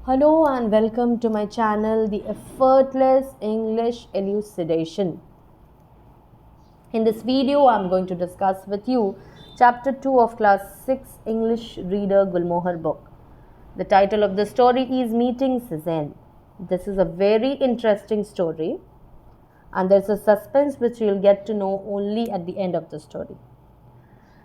Hello and welcome to my channel, The Effortless English Elucidation. In this video, I'm going to discuss with you Chapter 2 of Class 6 English Reader Gulmohar book. The title of the story is Meeting Cezzane. This is a very interesting story and there's a suspense which you'll get to know only at the end of the story.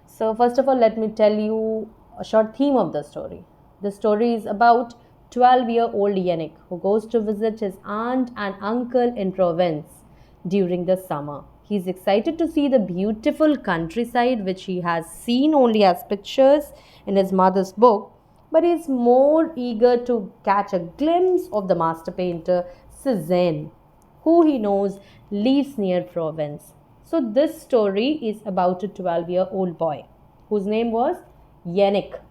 So first of all, let me tell you a short theme of the story. The story is about 12-year-old Yannick who goes to visit his aunt and uncle in Provence during the summer. He's excited to see the beautiful countryside which he has seen only as pictures in his mother's book, but he's more eager to catch a glimpse of the master painter Cezzane, who he knows lives near Provence. So, this story is about a 12-year-old boy whose name was Yannick.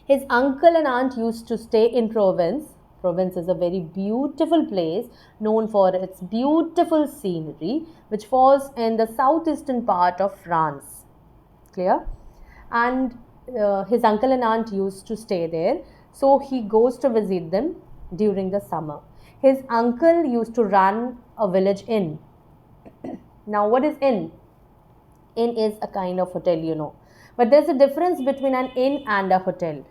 His uncle and aunt used to stay in Provence. Provence is a very beautiful place known for its beautiful scenery, which falls in the southeastern part of France. Clear? And his uncle and aunt used to stay there, so he goes to visit them during the summer. His uncle used to run a village inn. Now, what is inn? Inn is a kind of hotel, you know. But there's a difference between an inn and a hotel.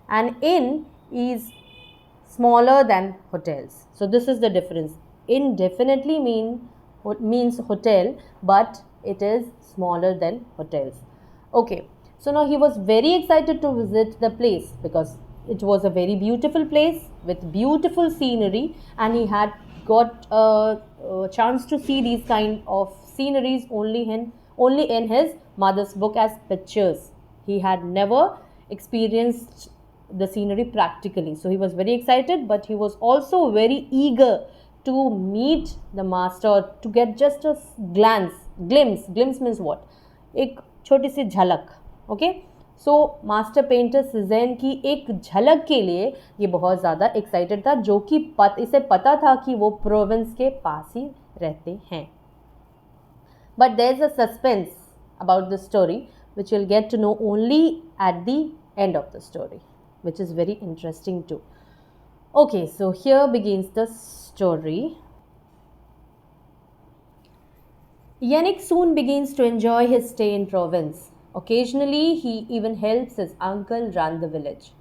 An inn is smaller than hotels. So this is the difference. Inn definitely means hotel, but it is smaller than hotels. Okay. So now he was very excited to visit the place because it was a very beautiful place with beautiful scenery, and he had got a chance to see these kind of sceneries only in his mother's book as pictures. He had never experienced the scenery practically, so he was very excited, but he was also very eager to meet the master, to get just a glimpse means what, एक छोटी सी झलक. Okay, so master painter सिज़ेन की एक झलक के लिए ये बहुत ज़्यादा एक्साइटेड था, जो कि इसे पता था कि वो प्रोविंस के पास ही रहते हैं. But there is a suspense about the story which you'll get to know only at the end of the story, which is very interesting too. Okay, so here begins the story. Yannick soon begins to enjoy his stay in Provence. Occasionally, he even helps his uncle run the village.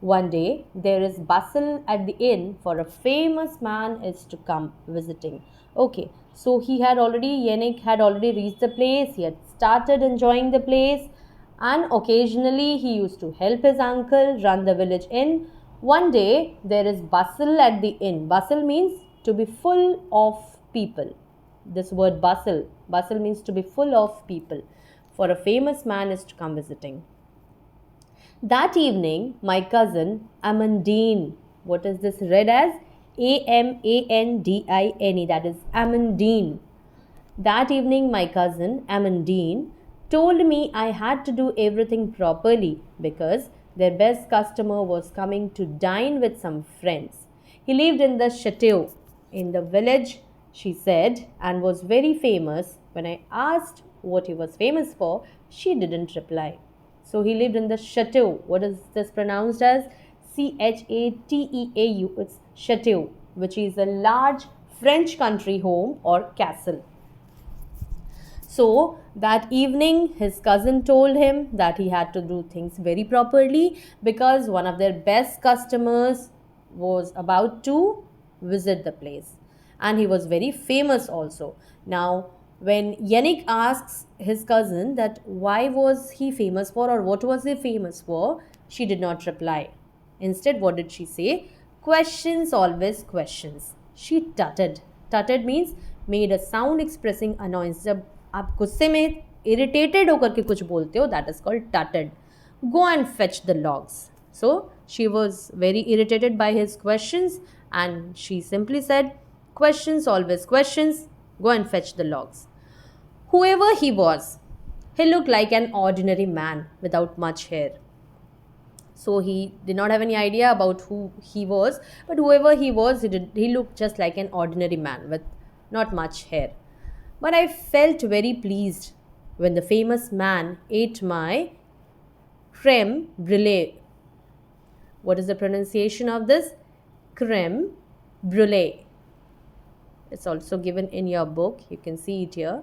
One day, there is bustle at the inn, for a famous man is to come visiting. Okay, so Yannick had already reached the place, he had started enjoying the place, and occasionally he used to help his uncle run the village inn. One day, there is bustle at the inn. Bustle means to be full of people. This word bustle means to be full of people, for a famous man is to come visiting. That evening, my cousin Amandine, what is this read as? Amandine, that is Amandine. That evening, my cousin Amandine told me I had to do everything properly because their best customer was coming to dine with some friends. He lived in the chateau in the village, she said, and was very famous. When I asked what he was famous for, she didn't reply. So he lived in the chateau. What is this pronounced as? Chateau. It's chateau, which is a large French country home or castle. So that evening, his cousin told him that he had to do things very properly because one of their best customers was about to visit the place, and he was very famous also. Now, when Yannick asks his cousin that why was he famous for or what was he famous for, she did not reply. Instead, what did she say? Questions, always questions. She tutted. Tutted means made a sound expressing annoyance. जब आप गुस्से में irritated होकर के कुछ बोलते हो, that is called tutted. Go and fetch the logs. So she was very irritated by his questions, and she simply said, questions, always questions, go and fetch the logs. Whoever he was, he looked like an ordinary man without much hair. So he did not have any idea about who he was, but whoever he was, he looked just like an ordinary man with not much hair. But I felt very pleased when the famous man ate my creme brulee. What is the pronunciation of this? Creme brulee. It's also given in your book. You can see it here.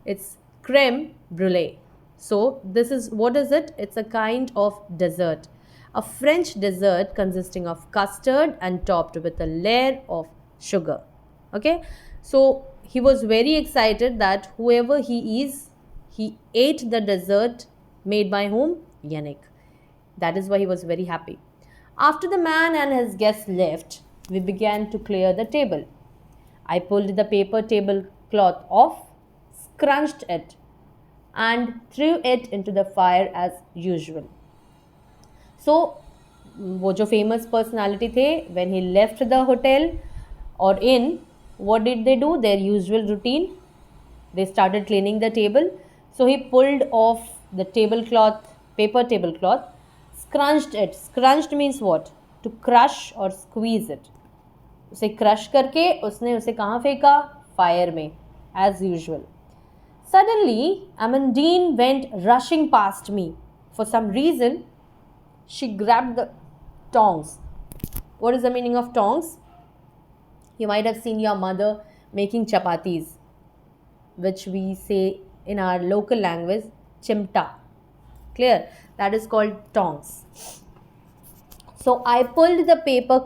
It's creme brulee. So this is, what is it? It's a kind of dessert. A French dessert consisting of custard and topped with a layer of sugar. Okay. So he was very excited that whoever he is, he ate the dessert made by whom? Yannick. That is why he was very happy. After the man and his guests left, we began to clear the table. I pulled the paper tablecloth off, scrunched it, and threw it into the fire as usual. So, वो जो famous personality थे, when he left the hotel or inn, what did they do? Their usual routine. They started cleaning the table. So he pulled off the tablecloth, paper tablecloth, scrunched it. Scrunched means what? To crush or squeeze it. उसे crush करके उसने उसे कहाँ फेंका? Fire में, as usual. Suddenly, Amandine went rushing past me. For some reason, she grabbed the tongs. What is the meaning of tongs? You might have seen your mother making chapatis, which we say in our local language, chimta. Clear? That is called tongs. So I pulled the paper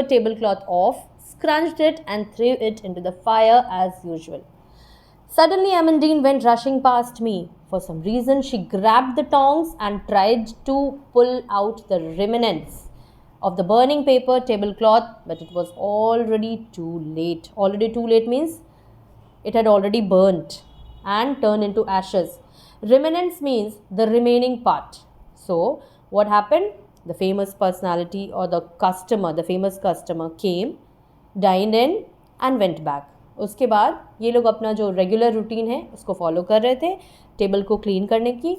tablecloth off, scrunched it and threw it into the fire as usual. Suddenly Amandine went rushing past me. For some reason, she grabbed the tongs and tried to pull out the remnants of the burning paper tablecloth, but it was already too late. Already too late means it had already burnt and turned into ashes. Remnants means the remaining part. So what happened? The famous personality or the famous customer came, dined in and went back. उसके बाद ये लोग अपना जो regular routine है उसको follow कर रहे थे टेबल को क्लीन करने की.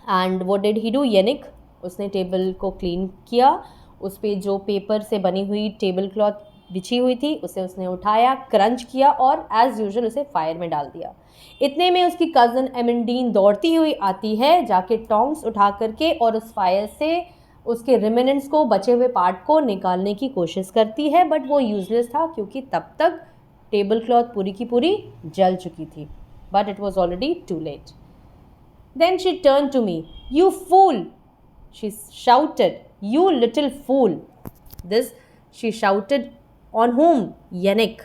And what did he do? येनिक, उसने टेबल को क्लीन किया. उस पर जो पेपर से बनी हुई टेबल क्लॉथ बिछी हुई थी उसे उसने उठाया, क्रंच किया और एज यूजुअल उसे फायर में डाल दिया. इतने में उसकी कज़न एमेंडीन दौड़ती हुई आती है, जाके टोंग्स उठा करके और उस फायर से उसके रिमेनेंट्स को, बचे हुए पार्ट को निकालने की कोशिश करती है. बट वो यूजलेस था क्योंकि तब तक टेबल क्लॉथ पूरी की पूरी जल चुकी थी. But it was already too late. Then she turn to me. You fool, she shouted. You little fool. This she shouted on whom? Yannick.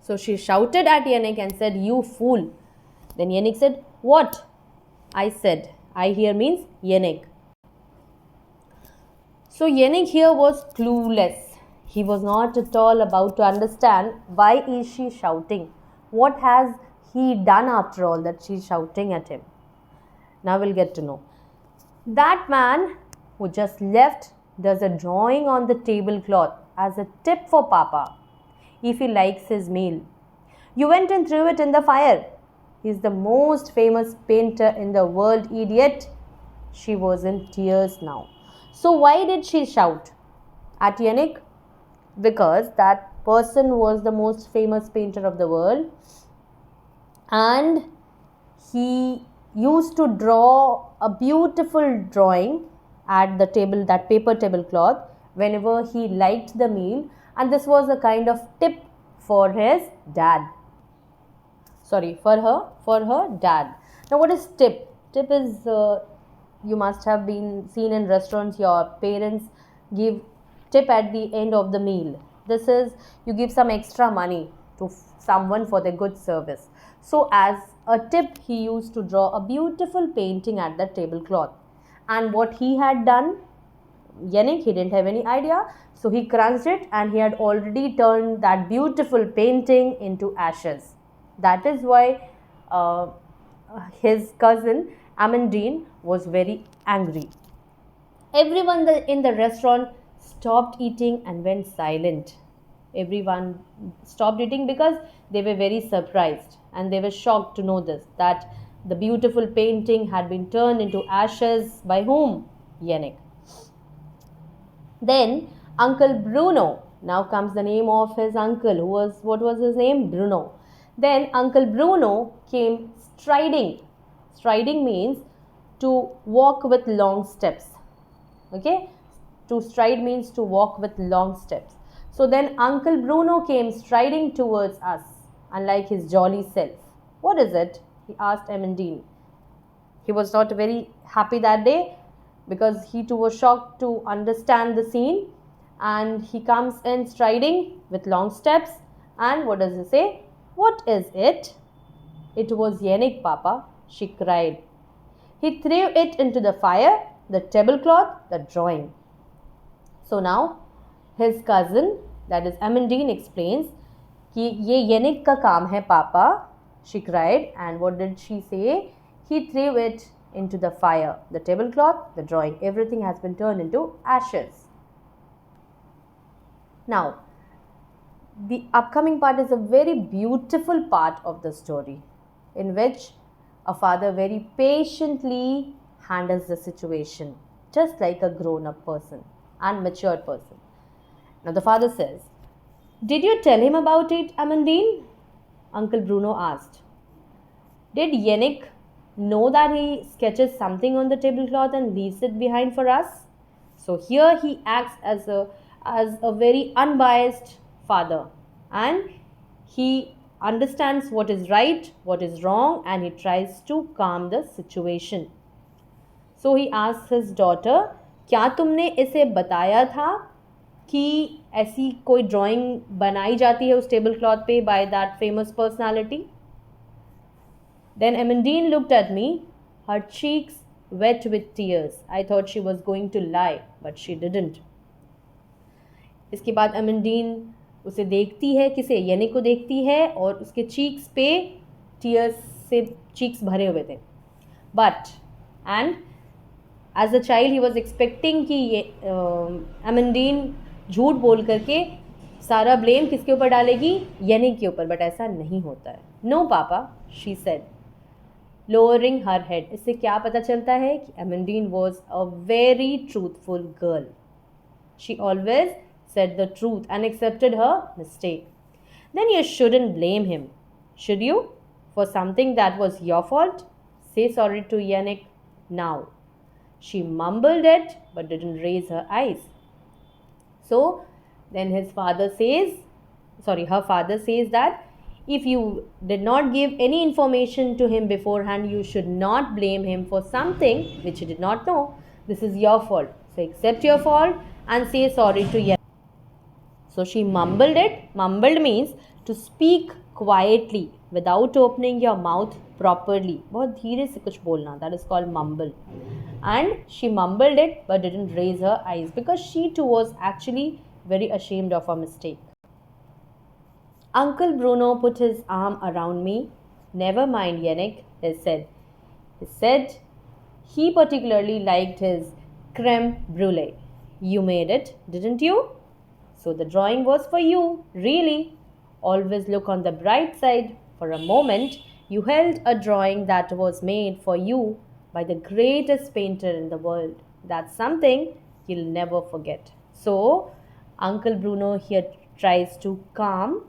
So she shouted at Yannick and said, you fool. Then Yannick said, what? I said. I here means Yannick. So Yannick here was clueless. He was not at all about to understand why is she shouting. What has he done after all that she's shouting at him? Now we'll get to know. That man who just left does a drawing on the tablecloth as a tip for Papa if he likes his meal. You went and threw it in the fire. He's the most famous painter in the world, idiot. She was in tears now. So why did she shout at Yannick? Because that person was the most famous painter of the world and he used to draw a beautiful drawing at the table, that paper tablecloth, whenever he liked the meal, and this was a kind of tip for his dad. Sorry, for her dad. Now what is tip? Tip is, you must have been seen in restaurants, your parents give tip at the end of the meal. This is, you give some extra money to someone for their good service. So as a tip, he used to draw a beautiful painting at the tablecloth. And what he had done, Yannick, he didn't have any idea. So he crunched it and he had already turned that beautiful painting into ashes. That is why his cousin Amandine was very angry. Everyone in the restaurant stopped eating and went silent. Everyone stopped eating because they were very surprised and they were shocked to know this, that the beautiful painting had been turned into ashes by whom? Yannick. Then Uncle Bruno, now comes the name of his uncle, what was his name? Bruno. Then Uncle Bruno came striding. Striding means to walk with long steps. Okay, to stride means to walk with long steps. So then Uncle Bruno came striding towards us, unlike his jolly self. What is it? He asked Amandine. He was not very happy that day because he too was shocked to understand the scene, and he comes in striding with long steps. And what does he say? What is it? It was Yannick, Papa, she cried. He threw it into the fire, the tablecloth, the drawing. So now his cousin, that is Amandine, explains कि ये Yannick का काम है पापा, she cried. And what did she say? He threw it into the fire, the tablecloth, the drawing. Everything has been turned into ashes. Now, the upcoming part is a very beautiful part of the story, in which a father very patiently handles the situation, just like a grown-up person and matured person. Now the father says, "Did you tell him about it, Amandine?" Uncle Bruno asked. "Did Yannick know that he sketches something on the tablecloth and leaves it behind for us?" So here he acts as a very unbiased father, and he understands what is right, what is wrong, and he tries to calm the situation. So he asks his daughter, क्या तुमने इसे बताया था कि ऐसी कोई drawing बनाई जाती है उस टेबल क्लॉथ पे by that famous personality? Then Amandine looked at me, her cheeks wet with tears. I thought she was going to lie, but she didn't. इसके बाद Amandine उसे देखती है, किसे? यानिक को देखती है, और उसके चीक्स पे टीयर्स से चीक्स भरे हुए थे. But and as a child he was expecting कि ये Amandine झूठ बोल करके सारा ब्लेम किसके ऊपर डालेगी? यानिक के ऊपर. बट ऐसा नहीं होता है. No पापा, she said, lowering her head. इससे क्या पता चलता है कि Amandine was a very truthful girl. She always said the truth and accepted her mistake. Then you shouldn't blame him, should you? For something that was your fault? Say sorry to Yannick now. She mumbled it but didn't raise her eyes. So then her father says that if you did not give any information to him beforehand, you should not blame him for something which he did not know. This is your fault. So accept your fault and say sorry to Yannick. So she mumbled it. Mumbled means to speak quietly without opening your mouth properly. बहुत धीरे से कुछ बोलना. That is called mumble. And she mumbled it but didn't raise her eyes because she too was actually very ashamed of her mistake. Uncle Bruno put his arm around me. Never mind, Yannick, he said. He said he particularly liked his creme brulee. You made it, didn't you? So the drawing was for you, really. Always look on the bright side. For a moment, you held a drawing that was made for you by the greatest painter in the world. That's something you'll never forget. So, Uncle Bruno here tries to calm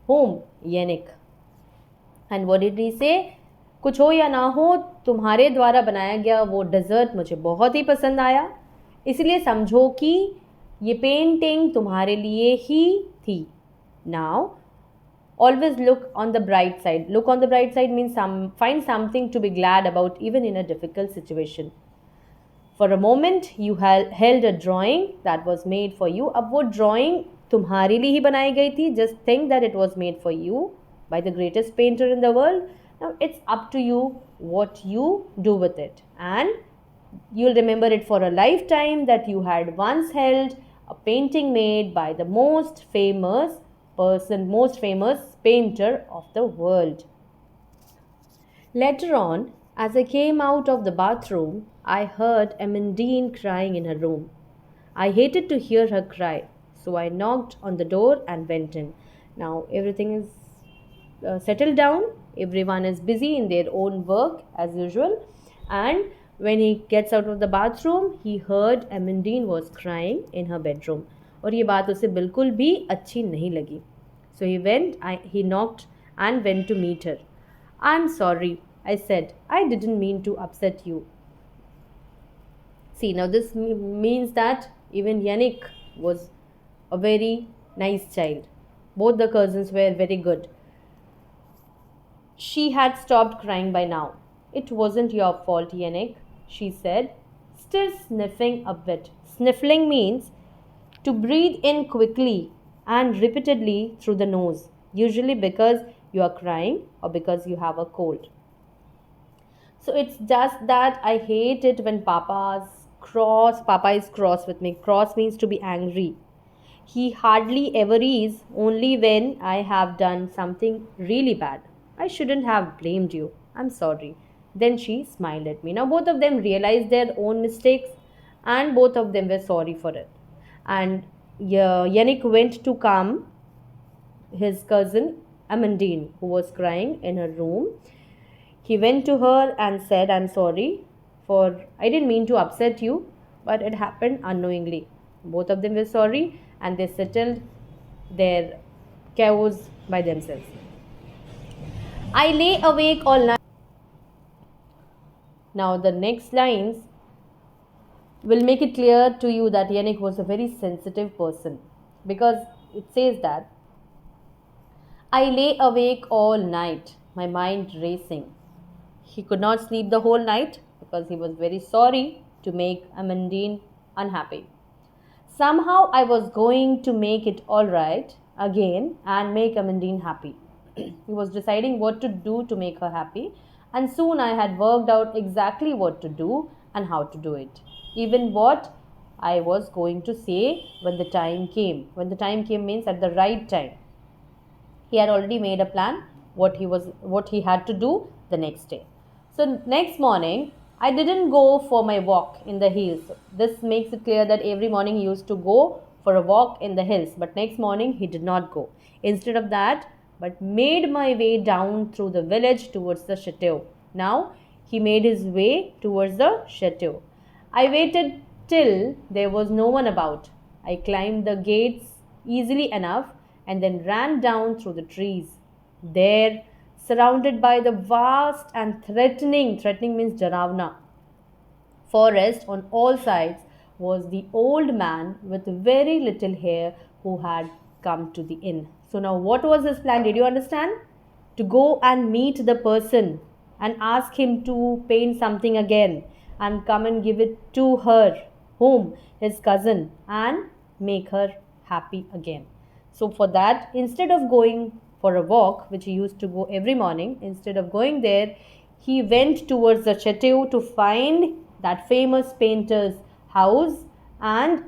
whom? Yannick. And what did he say? कुछ हो या ना हो, तुम्हारे द्वारा बनाया गया वो डेजर्ट मुझे बहुत ही पसंद आया, इसलिए समझो कि ये पेंटिंग तुम्हारे लिए ही थी. Now, always look on the bright side. Look on the bright side means find something to be glad about even in a difficult situation. For a moment, you held a drawing that was made for you. अब वो drawing तुम्हारे लिए ही बनाई गई थी. Just think that it was made for you by the greatest painter in the world. Now it's up to you what you do with it, and you'll remember it for a lifetime that you had once held a painting made by the most famous painter of the world. Later on, as I came out of the bathroom, I heard Amandine crying in her room. I hated to hear her cry, so I knocked on the door and went in. Now everything is settled down. Everyone is busy in their own work as usual. And when he gets out of the bathroom, he heard Amandine was crying in her bedroom. और ये बात उसे बिल्कुल भी अच्छी नहीं लगी. So he knocked and went to meet her. I'm sorry, I said. I didn't mean to upset you. See, now this means that even Yannick was a very nice child. Both the cousins were very good. She had stopped crying by now. It wasn't your fault, Yannick, she said, still sniffing a bit. Sniffling means to breathe in quickly and repeatedly through the nose, usually because you are crying or because you have a cold. So it's just that I hate it when Papa is cross with me. Cross means to be angry. He hardly ever is, only when I have done something really bad. I shouldn't have blamed you. I'm sorry. Then she smiled at me. Now, both of them realized their own mistakes and both of them were sorry for it. And Yannick went to calm his cousin Amandine, who was crying in her room. He went to her and said, I'm sorry for, I didn't mean to upset you, but it happened unknowingly. Both of them were sorry and they settled their chaos by themselves. I lay awake all night. Now, the next lines will make it clear to you that Yannick was a very sensitive person because it says that I lay awake all night, my mind racing. He could not sleep the whole night because he was very sorry to make Amandine unhappy. Somehow I was going to make it all right again and make Amandine happy. He was deciding what to do to make her happy, and soon I had worked out exactly what to do and how to do it. Even what I was going to say when the time came. When the time came means at the right time. He had already made a plan what he had to do the next day. So next morning, I didn't go for my walk in the hills. This makes it clear that every morning he used to go for a walk in the hills, but next morning he did not go. Instead of that, but made my way down through the village towards the chateau. Now he made his way towards the chateau. I waited till there was no one about. I climbed the gates easily enough and then ran down through the trees. There, surrounded by the vast and threatening means Jaravna, forest on all sides, was the old man with very little hair who had come to the inn. So now what was his plan? Did you understand? To go and meet the person and ask him to paint something again and come and give it to her, whom? His cousin, and make her happy again. So for that, instead of going for a walk, which he used to go every morning, instead of going there, he went towards the chateau to find that famous painter's house. And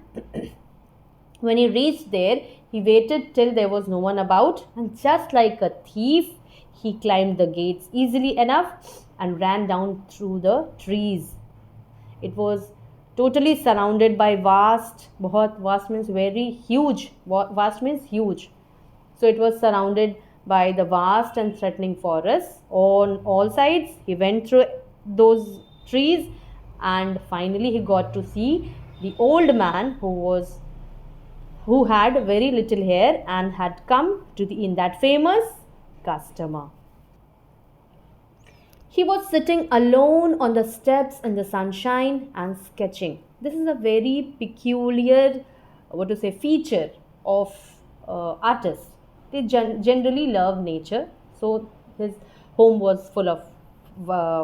when he reached there, he waited till there was no one about, and just like a thief, he climbed the gates easily enough and ran down through the trees. It was totally surrounded by vast, बहुत vast means very huge, vast means huge. So it was surrounded by the vast and threatening forests on all sides. He went through those trees and finally he got to see the old man who had very little hair and had come to the inn, that famous customer. He was sitting alone on the steps in the sunshine and sketching. This is a very peculiar, feature of artists. They generally love nature. So his home was full of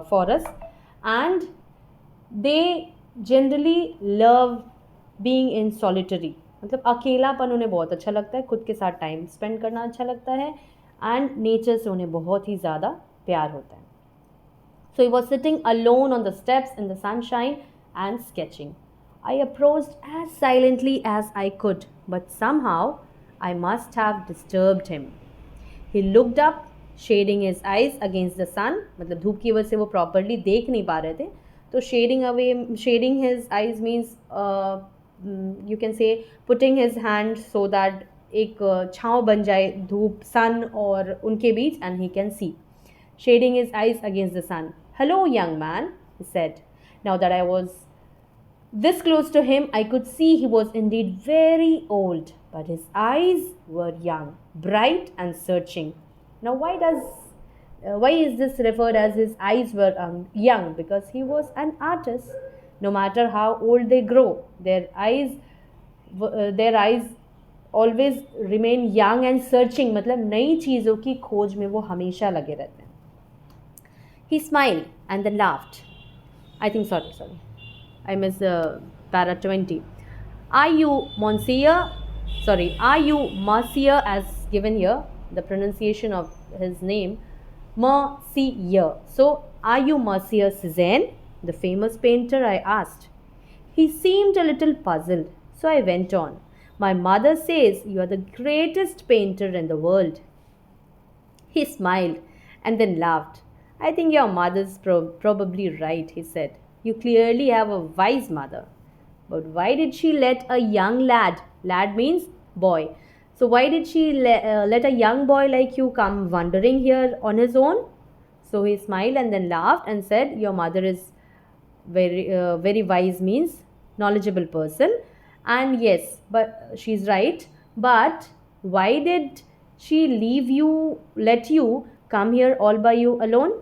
forests, and they generally love being in solitary. मतलब अकेलापन उन्हें बहुत अच्छा लगता है, खुद के साथ टाइम स्पेंड करना अच्छा लगता है, एंड नेचर से उन्हें बहुत ही ज़्यादा प्यार होता है. So he was sitting alone on the steps in the sunshine and sketching. I approached as silently as I could, but somehow I must have disturbed him. He looked up, shading his eyes against the sun. मतलब धूप की वजह से वो properly देख नहीं पा रहे थे. तो shading his eyes means you can say putting his hand so that एक छाँव बन जाए धूप, sun और उनके बीच, and he can see. Shading his eyes against the sun. Hello, young man, he said. Now that I was this close to him, I could see he was indeed very old, but his eyes were young, bright and searching. Now why is this referred as his eyes were young? Because he was an artist. No matter how old they grow, their eyes always remain young and searching. मतलब नई चीज़ों की खोज में वो हमेशा लगे रहते हैं. He smiled and then laughed. I think, sorry. I missed para 20. Are you Monsieur as given here? The pronunciation of his name, Monsieur. So, are you Monsieur Cezzane, the famous painter? I asked. He seemed a little puzzled, so I went on. My mother says you are the greatest painter in the world. He smiled and then laughed. I think your mother's probably right, he said. You clearly have a wise mother. But why did she let a young lad means boy, so why did she let a young boy like you come wandering here on his own? So he smiled and then laughed and said, your mother is very wise means knowledgeable person, and yes, but she's right. But why did she let you come here all by you alone?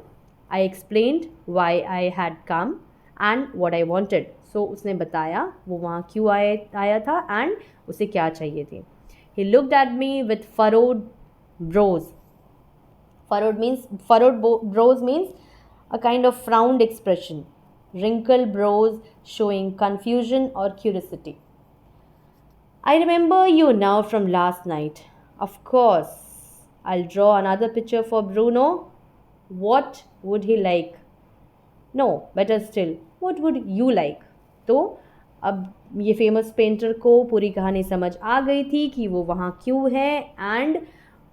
I explained why I had come and what I wanted. So उसने बताया वो वहाँ क्यों आया था and उसे क्या चाहिए थी. He looked at me with furrowed brows. Furrowed brows means a kind of frowned expression. Wrinkled brows showing confusion or curiosity. I remember you now from last night. Of course, I'll draw another picture for Bruno. What would he like? No, better still, what would you like? तो अब ये famous painter को पूरी कहानी समझ आ गई थी कि वो वहाँ क्यों है, एंड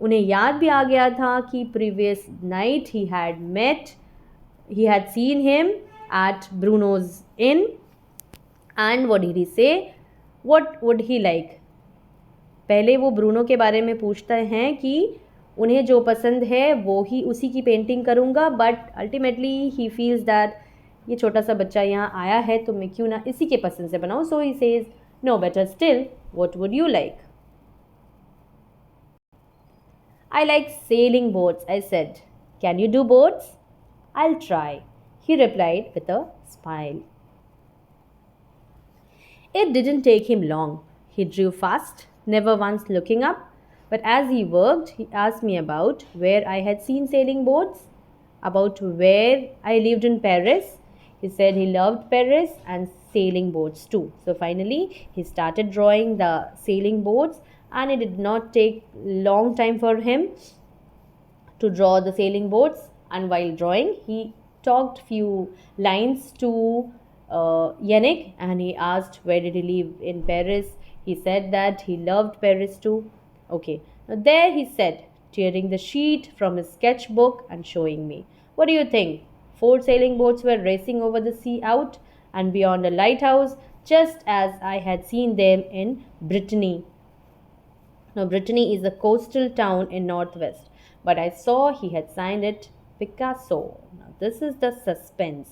उन्हें याद भी आ गया था कि previous night he had seen him at Bruno's inn, and what did he say, what would he like. पहले वो ब्रूनो के बारे में पूछते हैं कि उन्हें जो पसंद है वो ही उसी की पेंटिंग करूँगा, but ultimately he feels that ये छोटा सा बच्चा यहाँ आया है तो मैं क्यों ना इसी के पसंद से बनाऊँ. So he says no, better still, what would you like? I like sailing boats, I said. Can you do boats? I'll try, he replied with a smile. It didn't take him long. He drew fast, never once looking up. But as he worked, he asked me about where I had seen sailing boats, about where I lived in Paris. He said he loved Paris and sailing boats too. So finally, he started drawing the sailing boats, and it did not take long time for him to draw the sailing boats. And while drawing, he talked few lines to Yannick, and he asked where did he live in Paris. He said that he loved Paris too. Okay, now there he said, tearing the sheet from his sketchbook and showing me. What do you think? 4 sailing boats were racing over the sea out and beyond a lighthouse, just as I had seen them in Brittany. Now, Brittany is a coastal town in northwest, but I saw he had signed it Picasso. Now, this is the suspense.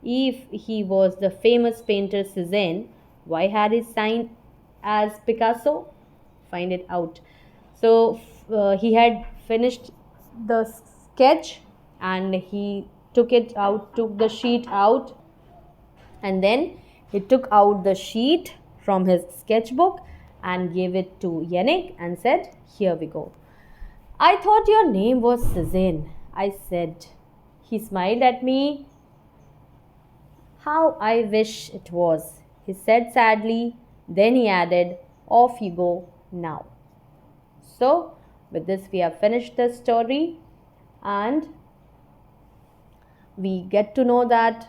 If he was the famous painter Cezzane, why had he signed as Picasso? Find it out. So, he had finished the sketch and he took the sheet out, and then he took out the sheet from his sketchbook and gave it to Yannick and said, here we go. I thought your name was Cezzane, I said. He smiled at me. How I wish it was, he said sadly. Then he added, off you go now. So with this we have finished the story, and we get to know that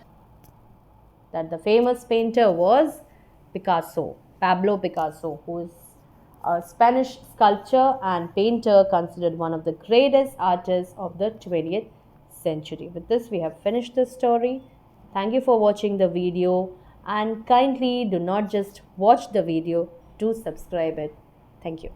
the famous painter was Pablo Picasso, who is a Spanish sculptor and painter, considered one of the greatest artists of the 20th century. With this, we have finished the story. Thank you for watching the video, and kindly do not just watch the video, do subscribe it. Thank you.